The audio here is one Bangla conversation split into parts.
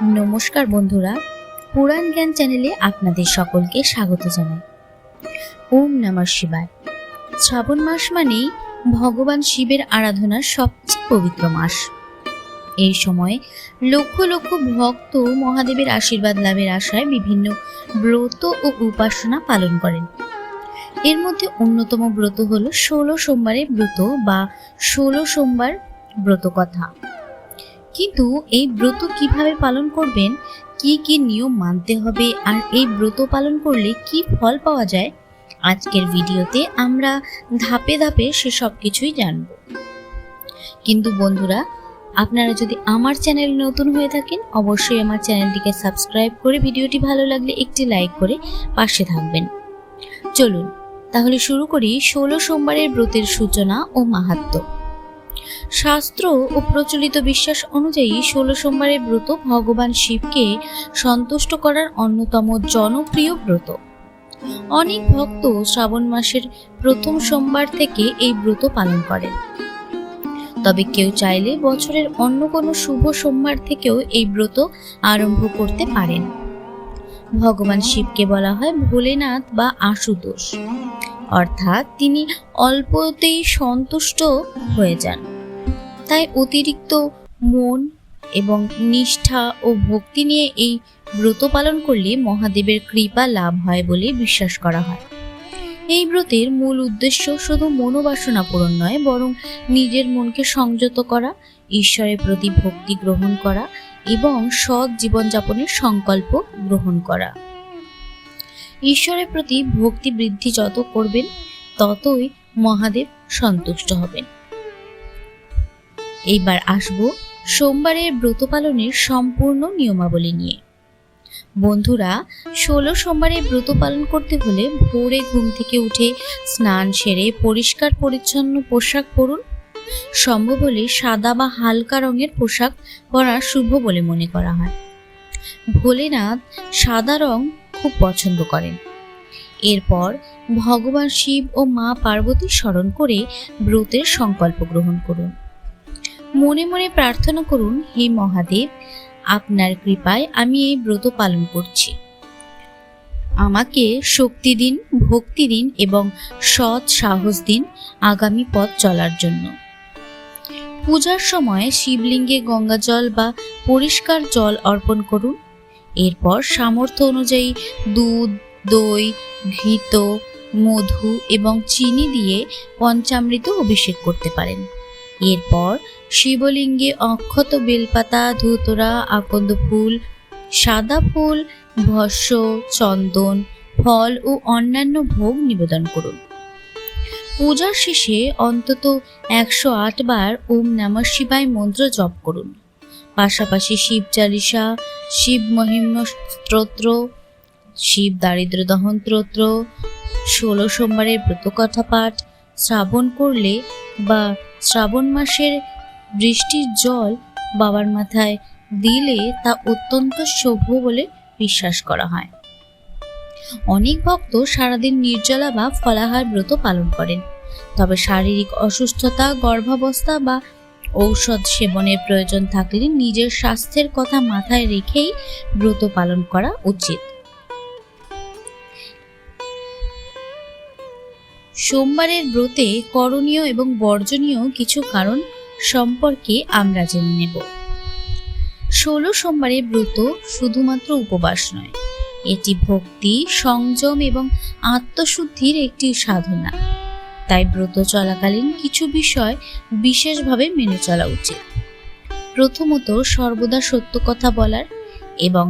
নমস্কার বন্ধুরা, পুরাণ জ্ঞান চ্যানেলে আপনাদের সকলকে স্বাগত জানাই। ওম নমঃ শিবায়। শ্রাবণ মাস মানেই ভগবান শিবের আরাধনার সবচেয়ে পবিত্র মাস। এই সময় লক্ষ লক্ষ ভক্ত মহাদেবের আশীর্বাদ লাভের আশায় বিভিন্ন ব্রত ও উপাসনা পালন করেন। এর মধ্যে অন্যতম ব্রত হলো 16 সোমবারের ব্রত বা 16 সোমবার ব্রত কথা। কিন্তু এই ব্রত কিভাবে পালন করবেন, কি কি নিয়ম মানতে হবে, আর এই ব্রত পালন করলে কি ফল পাওয়া যায়, আজকের ভিডিওতে আমরা ধাপে ধাপে সেসব কিছুই জানব। কিন্তু বন্ধুরা, আপনারা যদি আমার চ্যানেল নতুন হয়ে থাকেন, অবশ্যই আমার চ্যানেলটিকে সাবস্ক্রাইব করে ভিডিওটি ভালো লাগলে একটি লাইক করে পাশে থাকবেন। চলুন তাহলে শুরু করি 16 সোমবারের ব্রতের সূচনা ও মাহাত্ম্য। শাস্ত্র ও প্রচলিত বিশ্বাস অনুযায়ী 16 সোমবারের ব্রত ভগবান শিবকে সন্তুষ্ট করার অন্যতম জনপ্রিয় ব্রত। অনেক ভক্ত শ্রাবণ মাসের প্রথম সোমবার থেকে এই ব্রত পালন করেন, তবে কেউ চাইলে বছরের অন্য কোনো শুভ সোমবার থেকেও এই ব্রত আরম্ভ করতে পারেন। ভগবান শিবকে বলা হয় ভোলেনাথ বা আশুতোষ, অর্থাৎ তিনি অল্পতেই সন্তুষ্ট হয়ে যান। তাই অতিরিক্ত মন এবং নিষ্ঠা ও ভক্তি নিয়ে এই ব্রত পালন করলে মহাদেবের কৃপা লাভ হয় বলে বিশ্বাস করা হয়। এই ব্রতের মূল উদ্দেশ্য শুধু মনোবাসনা পূরণ নয়, বরং নিজের মনকে সংযত করা, ঈশ্বরের প্রতি ভক্তি গ্রহণ করা এবং সৎ জীবনযাপনের সংকল্প গ্রহণ করা। ঈশ্বরের প্রতি ভক্তি বৃদ্ধি যত করবেন, ততই মহাদেব সন্তুষ্ট হবেন। এইবার আসব সোমবারের ব্রত পালনের সম্পূর্ণ নিয়মাবলী নিয়ে। বন্ধুরা, 16 সোমবারের ব্রত পালন করতে হলে ভোরে ঘুম থেকে উঠে স্নান সেরে পরিষ্কার পরিচ্ছন্ন পোশাক পরুন। সম্ভব হলে সাদা বা হালকা রঙের পোশাক পরা শুভ বলে মনে করা হয়। ভোলেনাথ সাদা রং খুব পছন্দ করেন। এরপর ভগবান শিব ও মা পার্বতী স্মরণ করে ব্রতের সংকল্প গ্রহণ করুন। মনে মনে প্রার্থনা করুন, হে মহাদেব, আপনার কৃপায় আমি এই ব্রত পালন করছি। আমাকে শক্তি দিন, ভক্তি দিন এবং সৎ সাহস দিন আগামী পথ চলার জন্য। পূজার সময় শিবলিঙ্গে গঙ্গা জল বা পরিষ্কার জল অর্পণ করুন। এরপর সামর্থ্য অনুযায়ী দুধ, দই, ঘৃত, মধু এবং চিনি দিয়ে পঞ্চামৃত অভিষেক করতে পারেন। এরপর শিবলিঙ্গে অক্ষত, বেলপাতা, ধুতরা, আকন্দ ফুল, সাদা ফুল, ভস্য, চন্দন, ফল ও অন্যান্য ভোগ নিবেদন করুন। পূজার শেষে অন্তত 108 বার ওম নমঃ শিবায় মন্ত্র জপ করুন। পাশাপাশি শিব চালিসা, শিব মহিম্ন স্তোত্র, শিব দারিদ্র দহন স্তোত্র, 16 সোমবারের ব্রতকথা পাঠ শ্রাবণ করলে বা শ্রাবণ মাসের বৃষ্টির জল বাবার মাথায় দিলে তা অত্যন্ত শুভ বলে বিশ্বাস করা হয়। অনেক ভক্ত সারাদিন নির্জলা বা ফলাহার ব্রত পালন করেন, তবে শারীরিক অসুস্থতা, গর্ভাবস্থা বা ঔষধ সেবনের প্রয়োজন থাকলে নিজের স্বাস্থ্যের কথা মাথায় রেখেই ব্রত পালন করা উচিত। সোমবারের ব্রতে করণীয় এবং বর্জনীয় কিছু কারণ সম্পর্কে আমরা জেনে নেব। 16 সোমবারের ব্রত শুধুমাত্র উপবাস নয়, এটি ভক্তি, সংযম এবং আত্মশুদ্ধির একটি সাধনা। তাই ব্রত চলাকালীন কিছু বিষয় বিশেষভাবে মেনে চলা উচিত। প্রথমত, সর্বদা সত্য কথা বলার এবং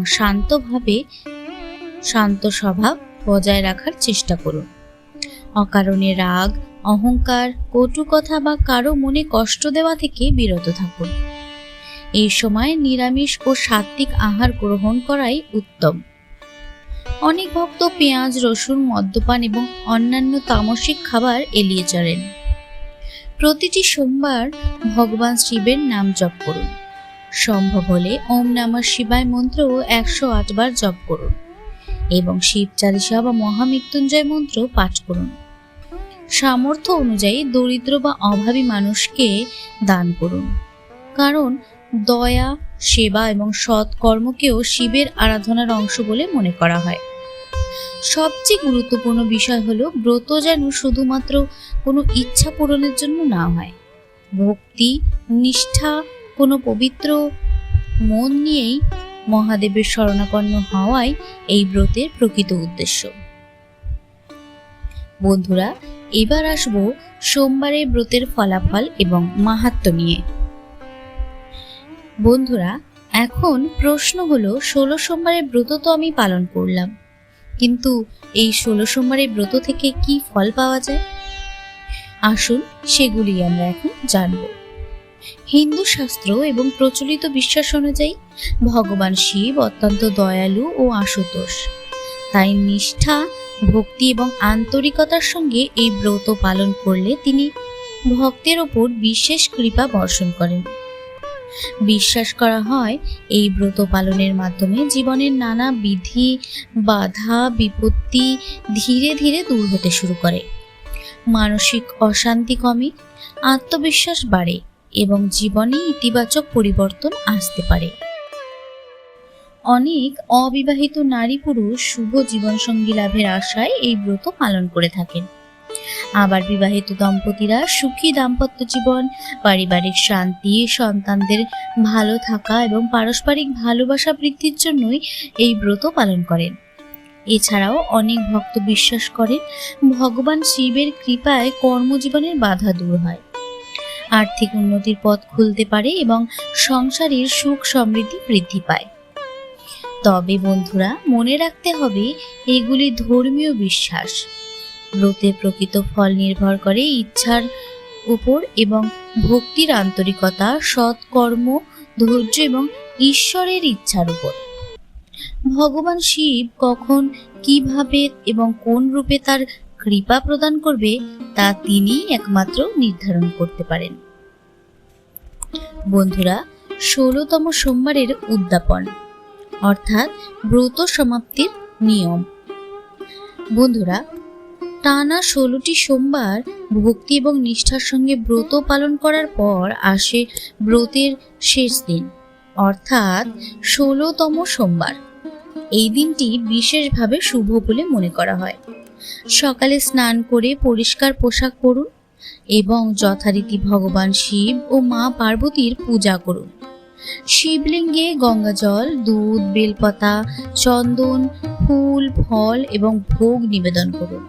শান্ত স্বভাব বজায় রাখার চেষ্টা করুন। অকারণে রাগ, অহংকার, কটু কথা বা কারো মনে কষ্ট দেওয়া থেকে বিরত থাকুন। এই সময় নিরামিষ ও সাত্ত্বিক আহার গ্রহণ করাই উত্তম। অনেক ভক্ত পেঁয়াজ, রসুন, মদ্যপান এবং অন্যান্য তামসিক খাবার এড়িয়ে চলেন। প্রতিটি সোমবার ভগবান শিবের নাম জপ করুন। সম্ভব হলে ওম নমঃ শিবায় মন্ত্র 108 বার জপ করুন এবং শিব চালিসা বা মহামৃত্যুঞ্জয় মন্ত্র পাঠ করুন। সামর্থ্য অনুযায়ী দরিদ্র বা অভাবী মানুষকে দান করুন, কারণ দয়া, সেবা এবং সৎ কর্মকেও শিবের আরাধনার অংশ বলে মনে করা হয়। সবচেয়ে গুরুত্বপূর্ণ বিষয় হলো ব্রত যেন শুধুমাত্র কোনো ইচ্ছা পূরণের জন্য না হয়। ভক্তি, নিষ্ঠা, কোনো পবিত্র মন নিয়েই মহাদেবের শরণাপন্ন হওয়াই এই ব্রতের প্রকৃত উদ্দেশ্য। বন্ধুরা, এবার আসবো সোমবারের ব্রতের ফলাফল এবং মাহাত্ম্য নিয়ে। বন্ধুরা, এখন প্রশ্ন হলো 16 সোমবারের ব্রত তো আমি পালন করলাম, কিন্তু এই 16 সোমবারের ব্রত থেকে কি ফল পাওয়া যায়? আসুন সেগুলি আমরা এখন জানব। হিন্দু শাস্ত্র এবং প্রচলিত বিশ্বাস অনুযায়ী ভগবান শিব অত্যন্ত দয়ালু ও আশুতোষ। তাই নিষ্ঠা, ভক্তি এবং আন্তরিকতার সঙ্গে এই ব্রত পালন করলে তিনি ভক্তের ওপর বিশেষ কৃপা বর্ষণ করেন। বিশ্বাস করা হয় এই ব্রত পালনের মাধ্যমে জীবনের নানা বিধি, বাধা, বিপত্তি ধীরে ধীরে দূর হতে শুরু করে, মানসিক অশান্তি কমে, আত্মবিশ্বাস বাড়ে এবং জীবনে ইতিবাচক পরিবর্তন আসতে পারে। অনেক অবিবাহিত নারী পুরুষ শুভ জীবনসঙ্গী লাভের আশায় এই ব্রত পালন করে থাকেন। আবার বিবাহিত দম্পতিরা সুখী দাম্পত্য জীবন, পারিবারিক শান্তি, সন্তানদের ভালো থাকা এবং পারস্পরিক ভালোবাসা বৃদ্ধির জন্যই এই ব্রত পালন করেন। এছাড়াও অনেক ভক্ত বিশ্বাস করেন ভগবান শিবের কৃপায় কর্মজীবনের বাধা দূর হয়, আর্থিক উন্নতির পথ খুলতে পারে এবং সংসারের সুখ সমৃদ্ধি বৃদ্ধি পায়। তবে বন্ধুরা, মনে রাখতে হবে এগুলি ধর্মীয় বিশ্বাস। ব্রতের প্রকৃত ফল নির্ভর করে ইচ্ছার উপর এবং ভক্তির আন্তরিকতা, সৎকর্ম, ধৈর্য এবং ঈশ্বরের ইচ্ছার উপর। ভগবান শিব কখন, কিভাবে এবং কোন রূপে তার কৃপা প্রদান করবে তা তিনি একমাত্র নির্ধারণ করতে পারেন। বন্ধুরা, 16তম সোমবারের উদ্যাপন অর্থাৎ ব্রত সমাপ্তির নিয়ম। বন্ধুরা, টানা 16টি সোমবার ভক্তি এবং নিষ্ঠার সঙ্গে ব্রত পালন করার পর আসে ব্রতের শেষ দিন অর্থাৎ 16তম সোমবার। এই দিনটি বিশেষভাবে শুভ বলে মনে করা হয়। সকালে স্নান করে পরিষ্কার পোশাক পরুন এবং যথারীতি ভগবান শিব ও মা পার্বতীর পূজা করুন। শিবলিঙ্গে গঙ্গাজল, দুধ, বেলপাতা, চন্দন, ফুল, ফল এবং ভোগ নিবেদন করুন।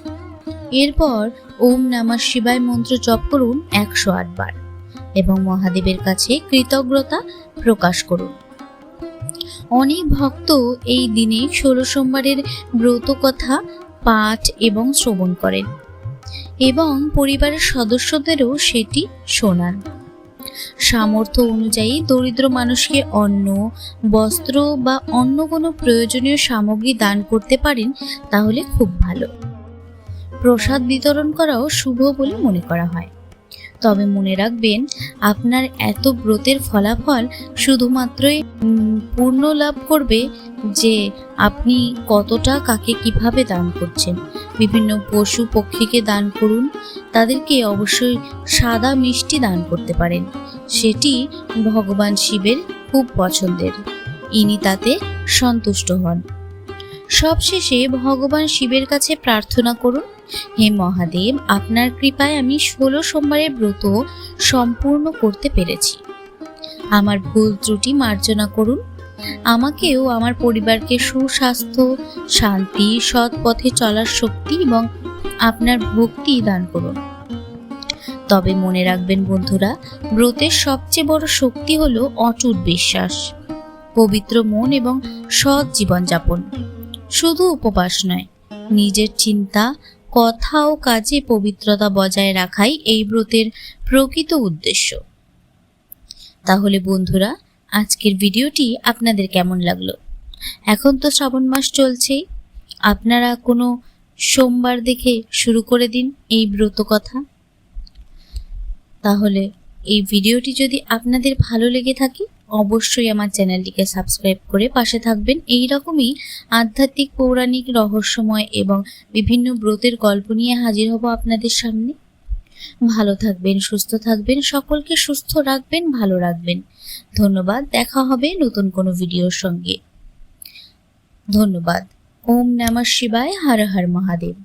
এরপর ওম নমঃ শিবায় মন্ত্র জপ করুন 108 বার এবং মহাদেবের কাছে কৃতজ্ঞতা প্রকাশ করুন। অনেক ভক্ত এই দিনে 16 সোমবারের ব্রত কথা পাঠ এবং শ্রবণ করেন এবং পরিবারের সদস্যদেরও সেটি শোনান। সামর্থ্য অনুযায়ী দরিদ্র মানুষকে অন্ন, বস্ত্র বা অন্য কোনো প্রয়োজনীয় সামগ্রী দান করতে পারেন, তাহলে খুব ভালো। প্রসাদ বিতরণ করাও শুভ বলে মনে করা হয়। তবে মনে রাখবেন, আপনার এত ব্রতের ফলাফল শুধুমাত্রই পূর্ণ লাভ করবে যে আপনি কতটা কাকে কিভাবে দান করছেন। বিভিন্ন পশু পক্ষীকে দান করুন, তাদেরকে অবশ্যই সাদা মিষ্টি দান করতে পারেন, সেটি ভগবান শিবের খুব পছন্দের, ইনি তাতে সন্তুষ্ট হন। সবশেষে ভগবান শিবের কাছে প্রার্থনা করুন, হে মহাদেব, আপনার কৃপায় আমি 16 সোমবারের ব্রত সম্পূর্ণ করতে পেরেছি। আমার ভুল ত্রুটি মার্জনা করুন। আমাকেও আমার পরিবারকে সুস্বাস্থ্য, শান্তি, সৎ পথে চলার শক্তি এবং আপনার ভক্তি দান করুন। তবে মনে রাখবেন বন্ধুরা, ব্রতের সবচেয়ে বড় শক্তি হলো অটুট বিশ্বাস, পবিত্র মন এবং সৎ জীবনযাপন। শুধু উপবাস নয়, নিজের চিন্তা, কথা ও কাজে পবিত্রতা বজায় রাখাই এই ব্রতের প্রকৃত উদ্দেশ্য। তাহলে বন্ধুরা, আজকের ভিডিওটি আপনাদের কেমন লাগলো? এখন তো শ্রাবণ মাস চলছেই, আপনারা কোনো সোমবার দেখে শুরু করে দিন এই ব্রত কথা। তাহলে এই ভিডিওটি যদি আপনাদের ভালো লেগে থাকে, অবশ্যই আমার চ্যানেলটিকে সাবস্ক্রাইব করে পাশে থাকবেন। এই রকমই আধ্যাত্মিক, পৌরাণিক, রহস্যময় এবং বিভিন্ন ব্রতের গল্প নিয়ে হাজির হব আপনাদের সামনে। ভালো থাকবেন, সুস্থ থাকবেন, সকলকে সুস্থ রাখবেন, ভালো রাখবেন। ধন্যবাদ। দেখা হবে নতুন কোনো ভিডিওর সঙ্গে। ধন্যবাদ। ওম নমঃ শিবায়। হর হর মহাদেব।